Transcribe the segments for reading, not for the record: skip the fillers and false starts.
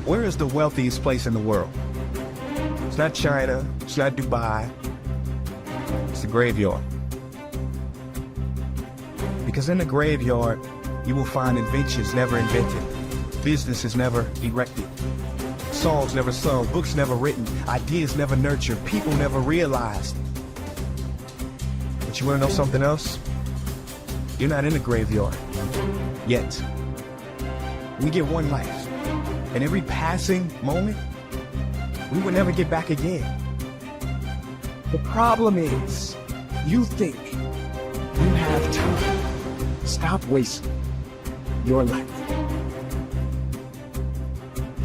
Where is the wealthiest place in the world? It's not China, it's not Dubai, it's the graveyard. Because in the graveyard, you will find inventions never invented, businesses never erected, songs never sung, books never written, ideas never nurtured, people never realized. But you wanna know something else? You're not in the graveyard, yet. We get one life, and every passing moment, we will never get back again. The problem is, you think you have time. Stop wasting your life.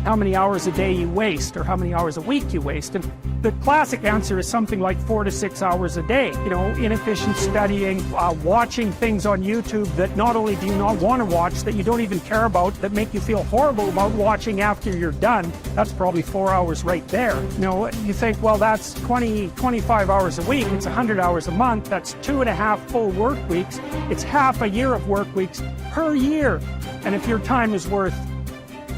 How many hours a day you waste, or how many hours a week you waste. And the classic answer is something like 4 to 6 hours a day. You know, inefficient studying, watching things on YouTube that not only do you not want to watch, that you don't even care about, that make you feel horrible about watching after you're done. That's probably 4 hours right there. You know, you think, well, that's 25 hours a week. It's 100 hours a month. That's 2.5 full work weeks. It's half a year of work weeks per year. And if your time is worth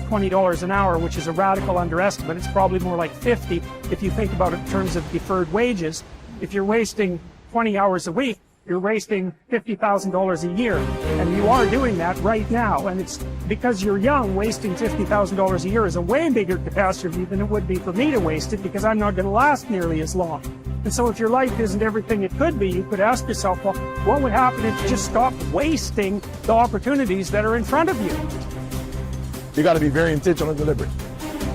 $20 an hour, which is a radical underestimate, it's probably more like 50 if you think about it in terms of deferred wages. If you're wasting 20 hours a week, you're wasting $50,000 a year, and you are doing that right now. And it's because you're young, wasting $50,000 a year is a way bigger catastrophe than it would be for me to waste it, because I'm not going to last nearly as long. And so if your life isn't everything it could be, you could ask yourself, well, what would happen if you just stopped wasting the opportunities that are in front of you? You got to be very intentional and deliberate.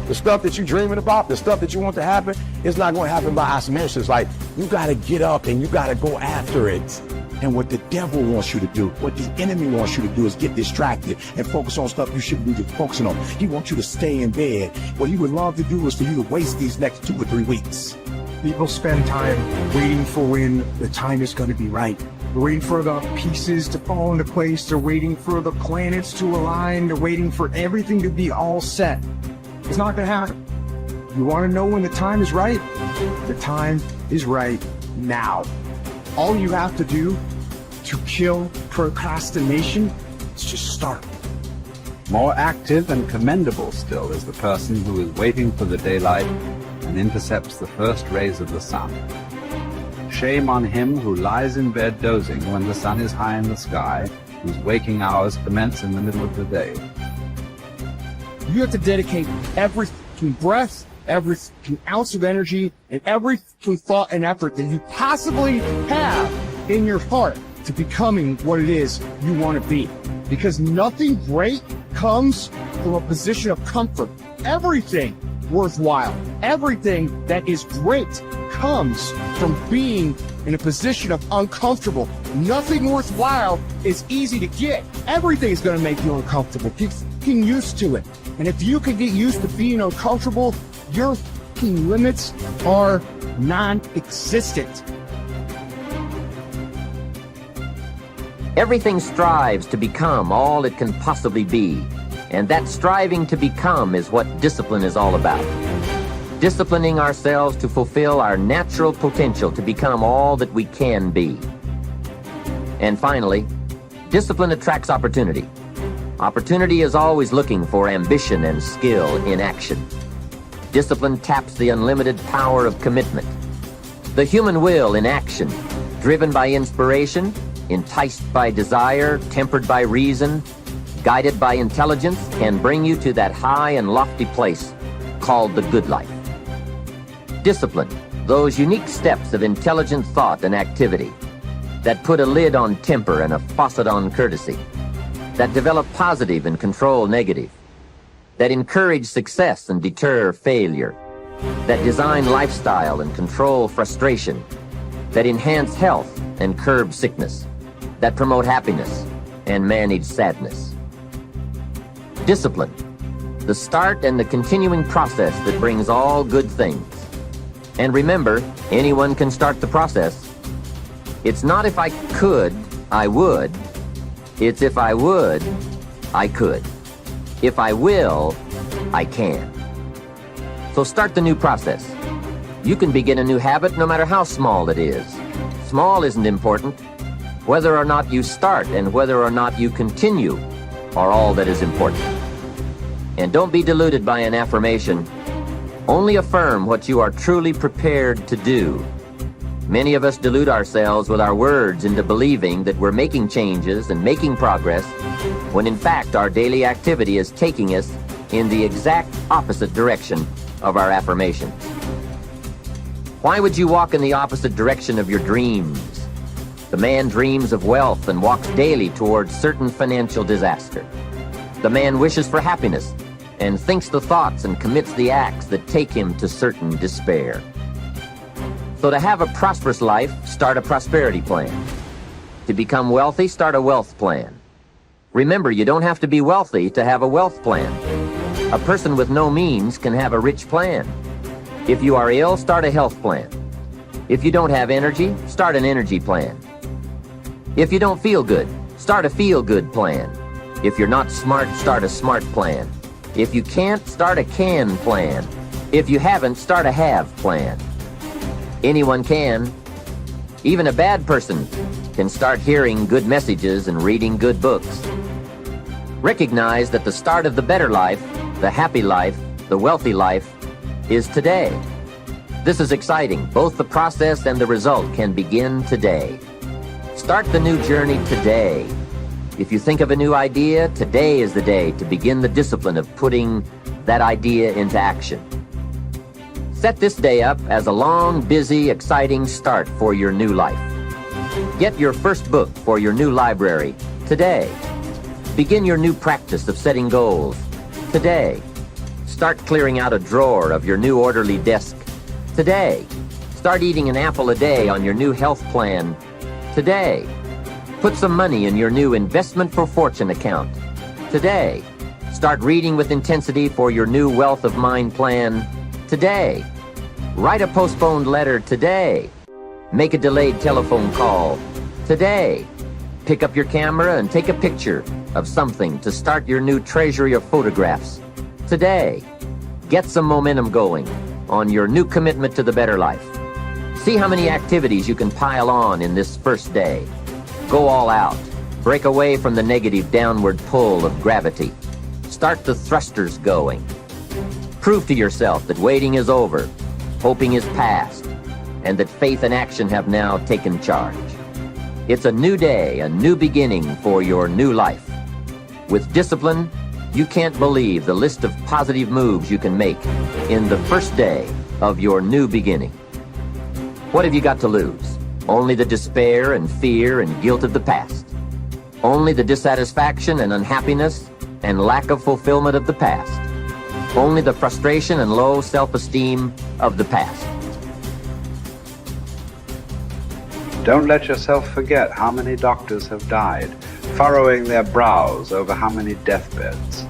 The stuff that you're dreaming about, the stuff that you want to happen, it's not going to happen by osmosis. Like, you got to get up and you got to go after it. And what the devil wants you to do, what the enemy wants you to do, is get distracted and focus on stuff you shouldn't be focusing on. He wants you to stay in bed. What he would love to do is for you to waste these next 2 or 3 weeks. People spend time waiting for when the time is going to be right. They're waiting for the pieces to fall into place. They're waiting for the planets to align. They're waiting for everything to be all set. It's not going to happen. You want to know when the time is right? The time is right now. All you have to do to kill procrastination is just start. More active and commendable still is the person who is waiting for the daylight and intercepts the first rays of the sun. Shame on him who lies in bed dozing when the sun is high in the sky, whose waking hours commence in the middle of the day. You have to dedicate every breath, every ounce of energy, and every thought and effort that you possibly have in your heart to becoming what it is you want to be. Because nothing great comes from a position of comfort. Everything worthwhile, everything that is great comes from being in a position of uncomfortable. Nothing worthwhile is easy to get. Everything is going to make you uncomfortable. Get used to it. And if you can get used to being uncomfortable, your limits are non-existent. Everything strives to become all it can possibly be. And that striving to become is what discipline is all about. Disciplining ourselves to fulfill our natural potential to become all that we can be. And finally, discipline attracts opportunity. Opportunity is always looking for ambition and skill in action. Discipline taps the unlimited power of commitment. The human will in action, driven by inspiration, enticed by desire, tempered by reason, guided by intelligence, can bring you to that high and lofty place called the good life. Discipline, those unique steps of intelligent thought and activity that put a lid on temper and a faucet on courtesy, that develop positive and control negative, that encourage success and deter failure, that design lifestyle and control frustration, that enhance health and curb sickness, that promote happiness and manage sadness. Discipline, the start and the continuing process that brings all good things. And remember, anyone can start the process. It's not if I could, I would. It's if I would, I could. If I will, I can. So start the new process. You can begin a new habit no matter how small it is. Small isn't important. Whether or not you start and whether or not you continue are all that is important. And don't be deluded by an affirmation. Only affirm what you are truly prepared to do. Many of us delude ourselves with our words into believing that we're making changes and making progress, when in fact our daily activity is taking us in the exact opposite direction of our affirmation. Why would you walk in the opposite direction of your dreams? The man dreams of wealth and walks daily towards certain financial disaster. The man wishes for happiness and thinks the thoughts and commits the acts that take him to certain despair. So to have a prosperous life, start a prosperity plan. To become wealthy, start a wealth plan. Remember, you don't have to be wealthy to have a wealth plan. A person with no means can have a rich plan. If you are ill, start a health plan. If you don't have energy, start an energy plan. If you don't feel good, start a feel-good plan. If you're not smart, start a smart plan. If you can't, start a can plan. If you haven't, start a have plan. Anyone can. Even a bad person can start hearing good messages and reading good books. Recognize that the start of the better life, the happy life, the wealthy life, is today. This is exciting. Both the process and the result can begin today. Start the new journey today. If you think of a new idea, today is the day to begin the discipline of putting that idea into action. Set this day up as a long, busy, exciting start for your new life. Get your first book for your new library today. Begin your new practice of setting goals today. Start clearing out a drawer of your new orderly desk today. Start eating an apple a day on your new health plan today. Put some money in your new investment for fortune account today. Start reading with intensity for your new wealth of mind plan today. Write a postponed letter today. Make a delayed telephone call today. Pick up your camera and take a picture of something to start your new treasury of photographs today. Get some momentum going on your new commitment to the better life. See how many activities you can pile on in this first day. Go all out. Break away from the negative downward pull of gravity. Start the thrusters going. Prove to yourself that waiting is over, hoping is past, and that faith and action have now taken charge. It's a new day, a new beginning for your new life. With discipline, you can't believe the list of positive moves you can make in the first day of your new beginning. What have you got to lose? Only the despair and fear and guilt of the past. Only the dissatisfaction and unhappiness and lack of fulfillment of the past. Only the frustration and low self-esteem of the past. Don't let yourself forget how many doctors have died, furrowing their brows over how many deathbeds,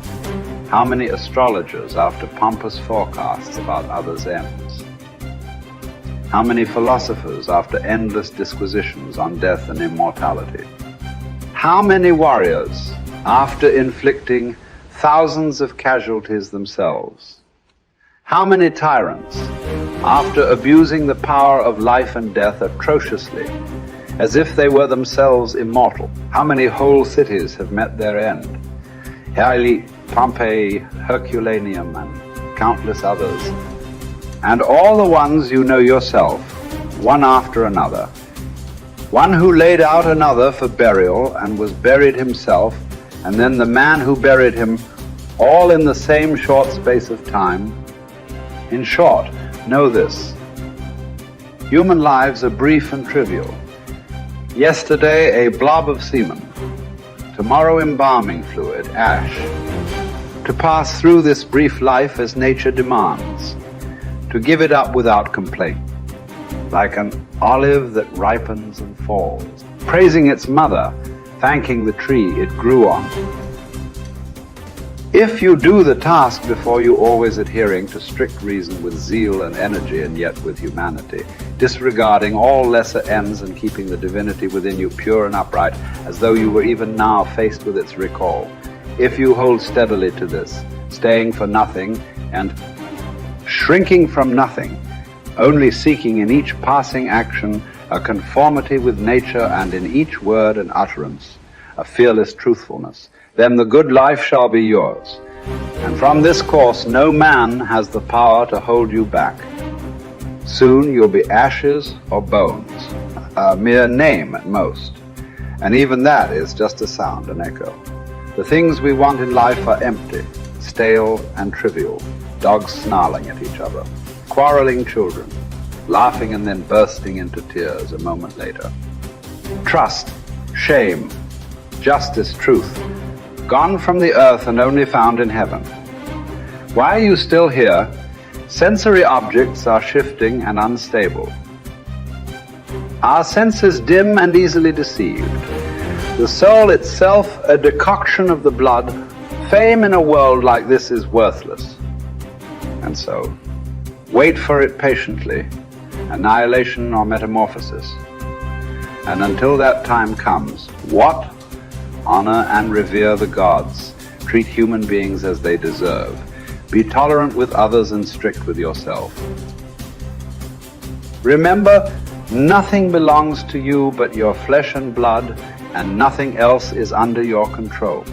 how many astrologers after pompous forecasts about others' ends, how many philosophers after endless disquisitions on death and immortality, how many warriors after inflicting thousands of casualties themselves, how many tyrants after abusing the power of life and death atrociously, as if they were themselves immortal. How many whole cities have met their end? Haile, Pompeii, Herculaneum, and countless others. And all the ones you know yourself, one after another. One who laid out another for burial and was buried himself, and then the man who buried him, all in the same short space of time. In short, know this: human lives are brief and trivial. Yesterday, a blob of semen. Tomorrow, embalming fluid, ash. To pass through this brief life as nature demands. To give it up without complaint. Like an olive that ripens and falls. Praising its mother, thanking the tree it grew on. If you do the task before you, always adhering to strict reason with zeal and energy, and yet with humanity, disregarding all lesser ends and keeping the divinity within you pure and upright, as though you were even now faced with its recall. If you hold steadily to this, staying for nothing and shrinking from nothing, only seeking in each passing action a conformity with nature, and in each word and utterance a fearless truthfulness, then the good life shall be yours. And from this course, no man has the power to hold you back. Soon you'll be ashes or bones, a mere name at most. And even that is just a sound, an echo. The things we want in life are empty, stale and trivial. Dogs snarling at each other, quarreling children, laughing and then bursting into tears a moment later. Trust, shame, justice, truth, gone from the earth and only found in heaven. Why are you still here? Sensory objects are shifting and unstable. Our senses dim and easily deceived. The soul itself a decoction of the blood. Fame in a world like this is worthless. And so, wait for it patiently, annihilation or metamorphosis. And until that time comes, what? Honor and revere the gods. Treat human beings as they deserve. Be tolerant with others and strict with yourself. Remember, nothing belongs to you but your flesh and blood, and nothing else is under your control.